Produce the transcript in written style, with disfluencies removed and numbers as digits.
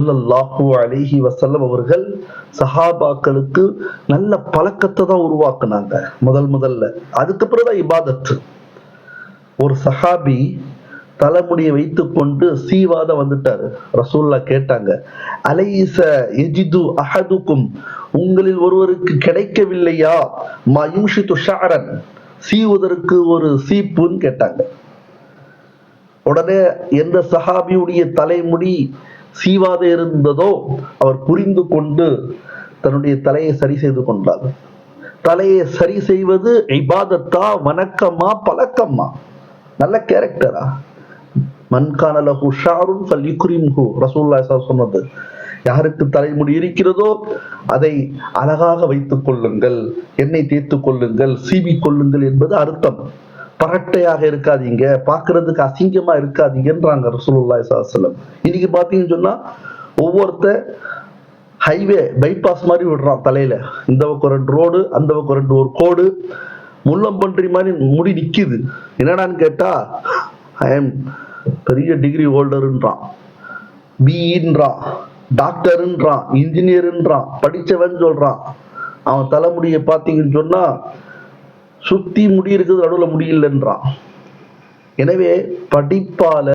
ஸல்லல்லாஹு அலைஹி வஸல்லம் அவர்கள் சஹாபாக்களுக்கு நல்ல பழக்கத்தை தான் உருவாக்குனாங்க முதல்ல. அதுக்கப்புறம் தான் இபாதத். ஒரு சஹாபி தலைமுடியை வைத்துக் கொண்டு சீவாத வந்துட்டாரு. ரசூல்லா கேட்டாங்க, அலைஸ யஜிது அஹதுக்கும், உங்களில் ஒருவருக்கு கிடைக்கவில்லையா மா யும்ஷிது ஷஅரன், சீவுவதற்கு ஒரு சீப்புன்னு கேட்டாங்க. உடனே எந்த சஹாபியுடைய தலைமுடி சீவாத இருந்ததோ அவர் புரிந்து கொண்டு தன்னுடைய தலையை சரி செய்து கொண்டார். தலையை சரி செய்வது இபாதத்தா, வணக்கமா, பழக்கமா, நல்ல கேரக்டரா? மன்கான லஹு ஷஅருன் ஃபல்யுக்ரிம்ஹு, ரசூலுல்லாஹி ஸல்லல்லாஹு அலைஹி சொன்னது. யாருக்கு தலைமுடி இருக்கிறதோ அதை அழகாக வைத்துக் கொள்ளுங்கள், எண்ணெய் தேய்த்துக் கொள்ளுங்கள், சீவிக் கொள்ளுங்கள் என்பது அர்த்தம். பரட்டையாக இருக்காதீங்க, பார்க்கறதுக்கு அசிங்கமா இருக்காதீங்கன்றாங்க ரசூலுல்லாஹி ஸல்லல்லாஹு அலைஹி வஸல்லம். இன்னைக்கு பாத்தீங்கன்னு சொன்னா ஒவ்வொருத்தர் ஹைவே பைபாஸ் மாதிரி விடுறான் தலையில. இந்த பக்கம் 2 ரோடு, அந்த பக்கம் 2 ஒரு கோடு, முள்ளம்பன்றி மாதிரி முடி நிக்குது. என்னடான்னு கேட்டா, ஐ எம் பெரிய டிகிரி ஹோல்டர்ன்றான், பிஇன்றான், டாக்டர்ன்றான், இன்ஜினியர்ன்றான், படிச்சவன் சொல்றான். அவன் தலைமுடியை பார்த்தீங்கன்னு சொன்னா சுத்தி முடி இருக்குது, நடுவுல முடி இல்லைன்றான். எனவே படிப்பால